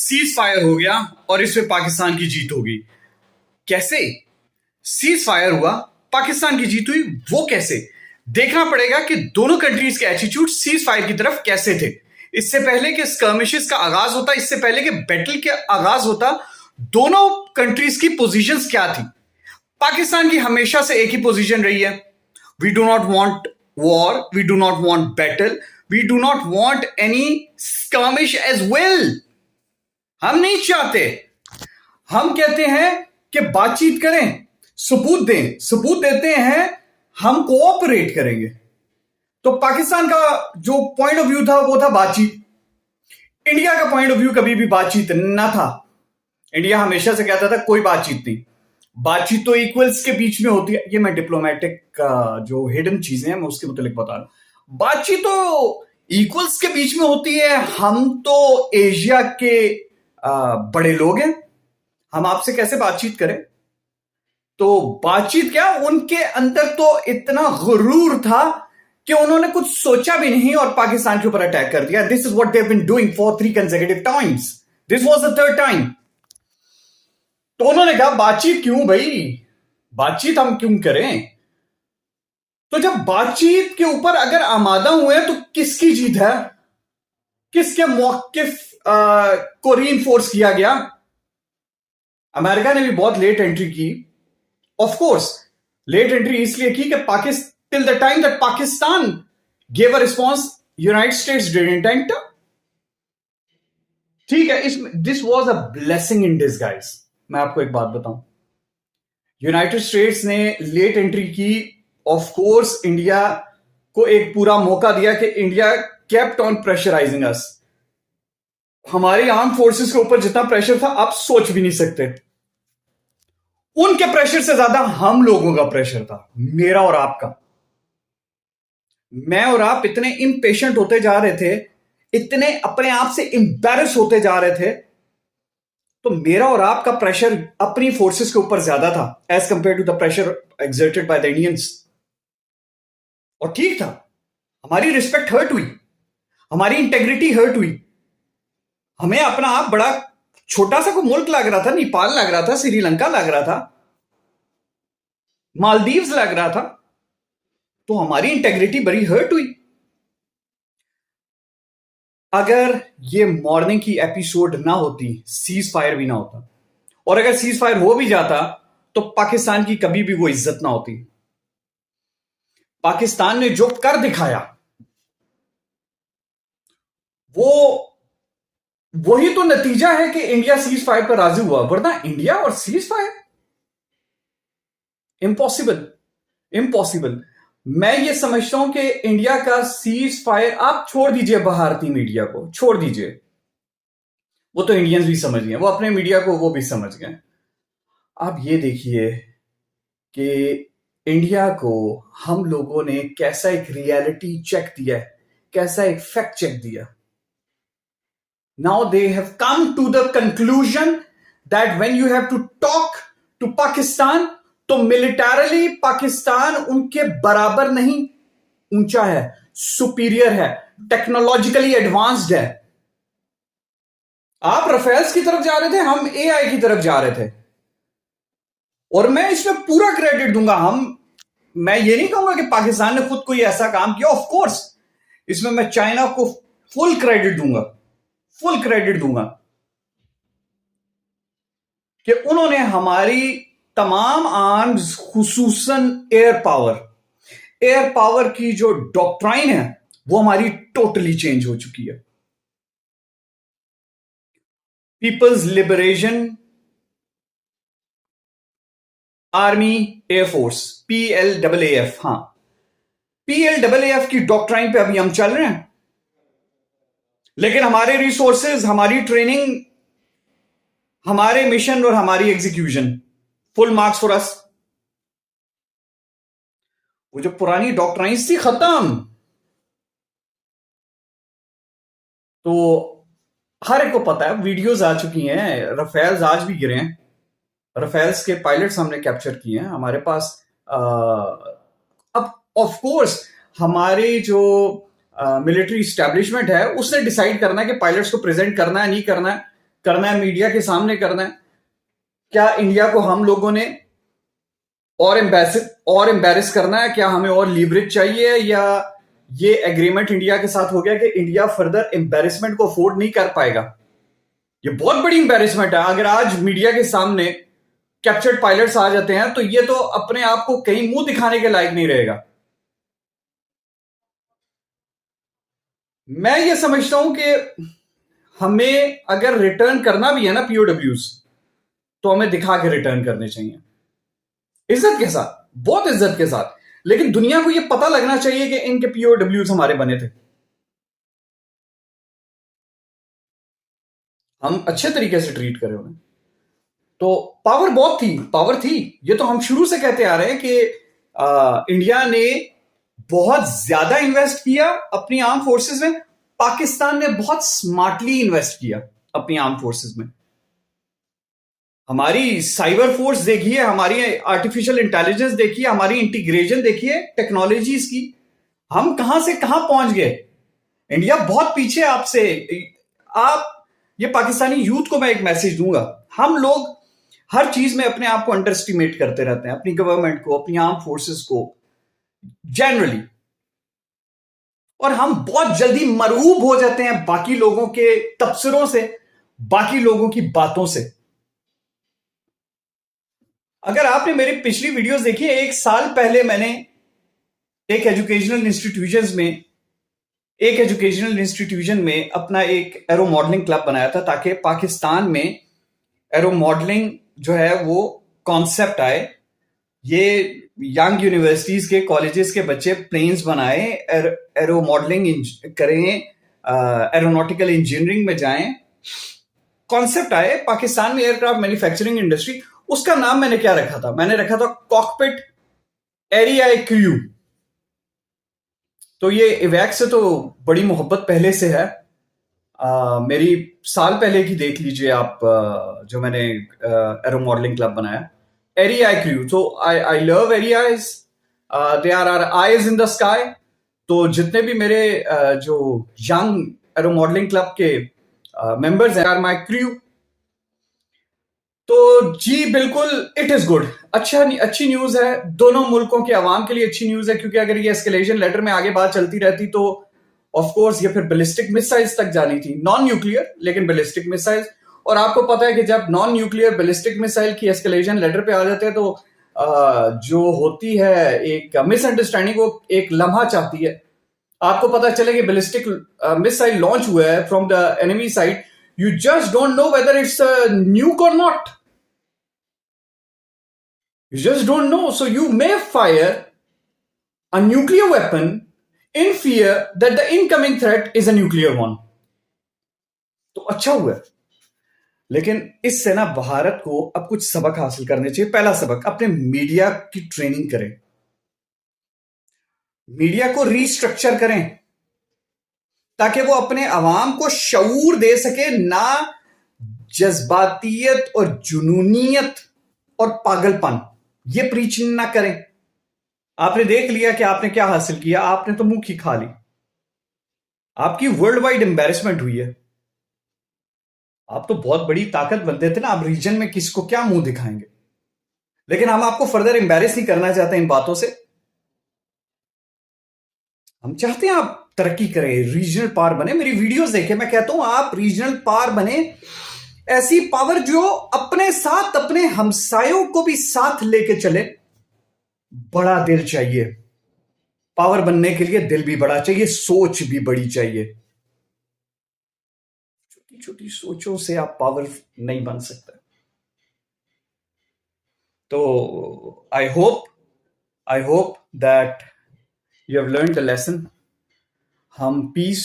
Cease fire हो गया और इसमें पाकिस्तान की जीत होगी। कैसे सीज फायर हुआ, पाकिस्तान की जीत हुई, वो कैसे? देखना पड़ेगा कि दोनों कंट्रीज के एटीट्यूड सीज फायर की तरफ कैसे थे। इससे पहले कि स्कर्मिशेस का आगाज होता, इससे पहले कि बैटल के आगाज होता, दोनों कंट्रीज की पोजीशंस क्या थी? पाकिस्तान की हमेशा से एक ही पोजीशन रही है, we do not want war, we do not want battle, we do not want any skirmish as well. हम नहीं चाहते, हम कहते हैं कि बातचीत करें, सबूत दें, सबूत देते हैं, हम कोऑपरेट करेंगे। तो पाकिस्तान का जो पॉइंट ऑफ व्यू था वो था बातचीत। इंडिया का पॉइंट ऑफ व्यू कभी भी बातचीत ना था। इंडिया हमेशा से कहता था कोई बातचीत नहीं, बातचीत तो इक्वल्स के बीच में होती है। ये मैं डिप्लोमेटिक जो हिडन चीजें हैं मैं उसके मुतालिक बता रहा हूं। बातचीत तो इक्वल्स के बीच में होती है। हम तो एशिया के बड़े लोग हैं, हम आपसे कैसे बातचीत करें? तो बातचीत क्या, उनके अंदर तो इतना गुरूर था कि उन्होंने कुछ सोचा भी नहीं और पाकिस्तान के ऊपर अटैक कर दिया। This is what they have been doing for 3 consecutive times, this was the third time. तो उन्होंने कहा बातचीत क्यों भाई, बातचीत हम क्यों करें? तो जब बातचीत के ऊपर अगर आमादा हुए तो किसकी जीत है? किसके मौकिफ को रीइंफोर्स किया गया? अमेरिका ने भी बहुत लेट एंट्री की। ऑफ कोर्स लेट एंट्री इसलिए की कि Pakistan, till the time that Pakistan gave a response, United states didn't enter. ठीक है, इसमें this was a blessing in disguise. मैं आपको एक बात बताऊं, यूनाइटेड स्टेट्स ने लेट एंट्री की। ऑफ कोर्स इंडिया को एक पूरा मौका दिया कि इंडिया केप्ट ऑन प्रेशराइजिंग अस। हमारी आर्म फोर्सेस के ऊपर जितना प्रेशर था आप सोच भी नहीं सकते। उनके प्रेशर से ज्यादा हम लोगों का प्रेशर था, मेरा और आपका। मैं और आप इतने इम्पेशेंट होते जा रहे थे, इतने अपने आप से एम्बैरस होते जा रहे थे। तो मेरा और आपका प्रेशर अपनी फोर्सेस के ऊपर ज्यादा था as compare to the pressure exerted by the Indians. और ठीक था, हमारी रिस्पेक्ट हर्ट हुई, हमारी इंटेग्रिटी हर्ट हुई। हमें अपना आप बड़ा छोटा सा कोई मुल्क लग रहा था, नेपाल लग रहा था, श्रीलंका लग रहा था, मालदीव्स लग रहा था। तो हमारी इंटेग्रिटी बड़ी हर्ट हुई। अगर ये मॉर्निंग की एपिसोड ना होती, सीज फायर भी ना होता, और अगर सीज फायर हो भी जाता तो पाकिस्तान की कभी भी वो इज्जत ना होती। पाकिस्तान ने जो कर दिखाया वो वही तो नतीजा है कि इंडिया सीज फायर पर राजी हुआ, वरना इंडिया और सीज फायर इम्पॉसिबल, इम्पॉसिबल। मैं ये समझता हूं कि इंडिया का सीज फायर, आप छोड़ दीजिए भारतीय मीडिया को, छोड़ दीजिए, वो तो इंडियंस भी समझ गए, वो अपने मीडिया को वो भी समझ गए। आप ये देखिए कि इंडिया को हम लोगों ने कैसा एक रियलिटी चेक दिया है, कैसा एक फैक्ट चेक दिया। Now they have come to the conclusion that when you have to talk to Pakistan, तो मिलिटरली पाकिस्तान उनके बराबर नहीं, ऊंचा है, सुपीरियर है, टेक्नोलॉजिकली एडवांस्ड है। आप रफेल्स की तरफ जा रहे थे, हम एआई की तरफ जा रहे थे। और मैं इसमें पूरा क्रेडिट दूंगा। मैं ये नहीं कहूंगा कि पाकिस्तान ने खुद कोई ऐसा काम किया, ऑफ कोर्स इसमें मैं चाइना को फुल क्रेडिट दूंगा, फुल क्रेडिट दूंगा कि उन्होंने हमारी तमाम आर्म्स, खुसूसन एयर पावर की जो डॉक्ट्राइन है वो हमारी टोटली चेंज हो चुकी है। Peoples liberation army air force, PLAAF, हां, PLAAF की डॉक्ट्राइन पे अभी हम चल रहे हैं। लेकिन हमारे रिसोर्सेज, हमारी ट्रेनिंग, हमारे मिशन और हमारी execution, full marks for us. वो जो पुरानी डॉक्ट्राइन्स थी खत्म। तो हर एक को पता है, वीडियोस आ चुकी हैं, रफेल्स आज भी गिरे हैं, रफेल्स के पायलट्स हमने कैप्चर किए हैं हमारे पास। अब ऑफ कोर्स हमारे जो मिलिट्री स्टैब्लिशमेंट है उसने डिसाइड करना है कि पायलट्स को प्रेजेंट करना है, नहीं करना है। करना है, मीडिया के सामने करना है? क्या इंडिया को हम लोगों ने और एम्बेरस करना है? क्या हमें और लीवरेज चाहिए, या ये एग्रीमेंट इंडिया के साथ हो गया कि इंडिया फर्दर एम्बेरसमेंट को अफोर्ड नहीं कर पाएगा? ये बहुत बड़ी एम्बेरसमेंट है। अगर आज मीडिया के सामने कैप्चर्ड पायलट्स आ जाते हैं तो ये तो अपने आप को कहीं मुंह दिखाने के लायक नहीं रहेगा। मैं ये समझता हूं कि हमें अगर रिटर्न करना भी है ना पीओडब्ल्यूज, तो हमें दिखा के रिटर्न करने चाहिए, इज्जत के साथ, बहुत इज्जत के साथ। लेकिन दुनिया को यह पता लगना चाहिए कि इनके पीओडब्ल्यूज हमारे बने थे। हम अच्छे तरीके से ट्रीट करें उन्हें। तो पावर बहुत थी, पावर थी। ये तो हम शुरू से कहते आ रहे हैं कि इंडिया ने बहुत ज्यादा इन्वेस्ट किया अपनी आर्म फोर्सेस में। पाकिस्तान ने बहुत स्मार्टली इन्वेस्ट किया अपनी आर्म फोर्सेस में। हमारी साइबर फोर्स देखिए, हमारी आर्टिफिशियल इंटेलिजेंस देखिए, हमारी इंटीग्रेशन देखिए टेक्नोलॉजीज की। हम कहां से कहां पहुंच गए। इंडिया बहुत पीछे आपसे। आप, ये पाकिस्तानी यूथ को मैं एक मैसेज दूंगा, हम लोग हर चीज में अपने आप को अंडर एस्टिमेट करते रहते हैं, अपनी गवर्नमेंट को, अपनी आर्म फोर्सेस को जनरली, और हम बहुत जल्दी मरऊब हो जाते हैं बाकी लोगों के तबसरों से, बाकी लोगों की बातों से। अगर आपने मेरी पिछली वीडियोस देखी है, 1 साल पहले मैंने एक एजुकेशनल इंस्टीट्यूशन में अपना एक एरो मॉडलिंग क्लब बनाया था, ताकि पाकिस्तान में एरो मॉडलिंग जो है वो कॉन्सेप्ट आए। ये यंग यूनिवर्सिटीज के, कॉलेजेस के बच्चे प्लेन्स बनाए, एरो मॉडलिंग करें, एरोनॉटिकल इंजीनियरिंग में जाएं। कॉन्सेप्ट आए पाकिस्तान में एयरक्राफ्ट मैन्युफैक्चरिंग इंडस्ट्री। उसका नाम मैंने क्या रखा था? मैंने रखा था कॉकपिट एरिया क्यू। तो ये इवैक से तो बड़ी मोहब्बत पहले से है। मेरी साल पहले की देख लीजिए आप, जो मैंने एरो मॉडलिंग क्लब बनाया, एरिया क्रू। तो I love areas, they are are eyes in the sky. तो जितने भी मेरे जो यंग एरो मॉडलिंग क्लब के मेंबर्स हैं, आर माई क्रू। तो जी बिल्कुल, इट इज गुड। अच्छी न्यूज है, दोनों मुल्कों के अवाम के लिए अच्छी न्यूज है, क्योंकि अगर ये एस्केलेशन लेटर में आगे बात चलती रहती तो ऑफ कोर्स ये फिर बैलिस्टिक मिसाइल्स तक जानी थी। नॉन न्यूक्लियर लेकिन बैलिस्टिक मिसाइल्स। और आपको पता है कि जब नॉन न्यूक्लियर बैलिस्टिक मिसाइल की एस्केलेशन लेटर पे आ जाते हैं तो जो होती है एक मिसअंडरस्टैंडिंग, वो एक लम्हा चाहती है। आपको पता चले कि बैलिस्टिक मिसाइल लॉन्च हुआ है from the enemy side, you just don't know whether it's a nuke or not. You just don't know. So you may fire a nuclear weapon in fear that the incoming threat is a nuclear one. तो अच्छा हुआ। लेकिन इससे ना भारत को अब कुछ सबक हासिल करने चाहिए। पहला सबक, अपने मीडिया की ट्रेनिंग करें, मीडिया को रीस्ट्रक्चर करें, ताकि वो अपने अवाम को शऊर दे सके, ना जज्बातियत और जुनूनियत और पागलपन ये प्रीच ना करें। आपने देख लिया कि आपने क्या हासिल किया, आपने तो मुंह की खा ली, आपकी वर्ल्ड वाइड एम्बेरसमेंट हुई है। आप तो बहुत बड़ी ताकत बनते थे ना, आप रीजन में किसको क्या मुंह दिखाएंगे। लेकिन हम आपको फर्दर एम्बेरस नहीं करना चाहते इन बातों से। हम चाहते हैं आप तरक्की करें, रीजनल पावर बने। मेरी वीडियोस देखें, मैं कहता हूं आप रीजनल पावर बने, ऐसी पावर जो अपने साथ अपने हमसायों को भी साथ लेके चले। बड़ा दिल चाहिए पावर बनने के लिए, दिल भी बड़ा चाहिए, सोच भी बड़ी चाहिए। छोटी छोटी सोचों से आप पावर नहीं बन सकते। तो आई hope that you have learn the lesson. हम पीस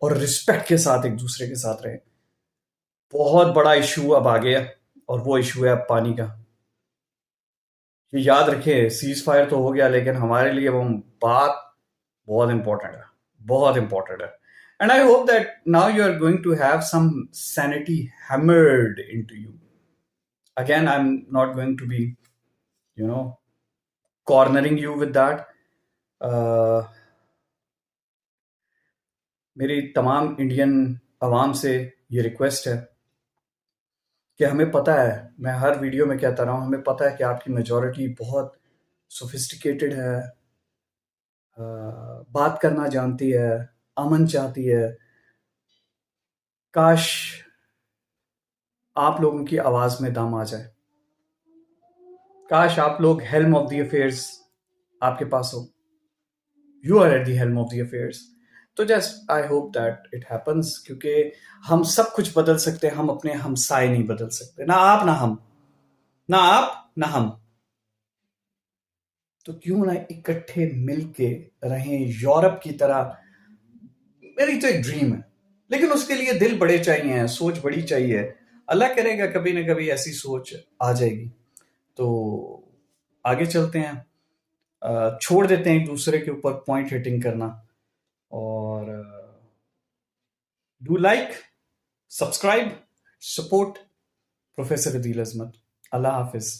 और रिस्पेक्ट के साथ एक दूसरे के साथ रहे। बहुत बड़ा इशू अब आ गया, और वो इशू है अब पानी का। ये याद रखें, सीज फायर तो हो गया, लेकिन हमारे लिए वो बात बहुत इंपॉर्टेंट है, बहुत इंपॉर्टेंट है। And I hope that now you are going to have some sanity hammered into you. Again I am not going to be cornering you with that. मेरी तमाम इंडियन अवाम से ये रिक्वेस्ट है कि हमें पता है, मैं हर वीडियो में कहता रहा हूँ, हमें पता है कि आपकी मेजॉरिटी बहुत सोफिस्टिकेटेड है, बात करना जानती है, अमन चाहती है। काश आप लोगों की आवाज़ में दम आ जाए। काश आप लोग हेल्म ऑफ द अफेयर्स आपके पास हो। You are at the helm of the affairs. तो just I hope that it happens, क्योंकि हम सब कुछ बदल सकते हैं, हम अपने हमसाए नहीं बदल सकते, ना आप ना हम, ना आप ना हम। तो क्यों ना इकट्ठे मिलके रहें यूरोप की तरह। मेरी तो एक ड्रीम है, लेकिन उसके लिए दिल बड़े चाहिए, सोच बड़ी चाहिए। अल्लाह करेगा कभी ना कभी ऐसी सोच आ जाएगी। तो आगे चलते हैं, छोड़ देते हैं एक दूसरे के ऊपर पॉइंट हिटिंग करना, और do like, subscribe, support professor Adeel Azmat. Allah Hafiz.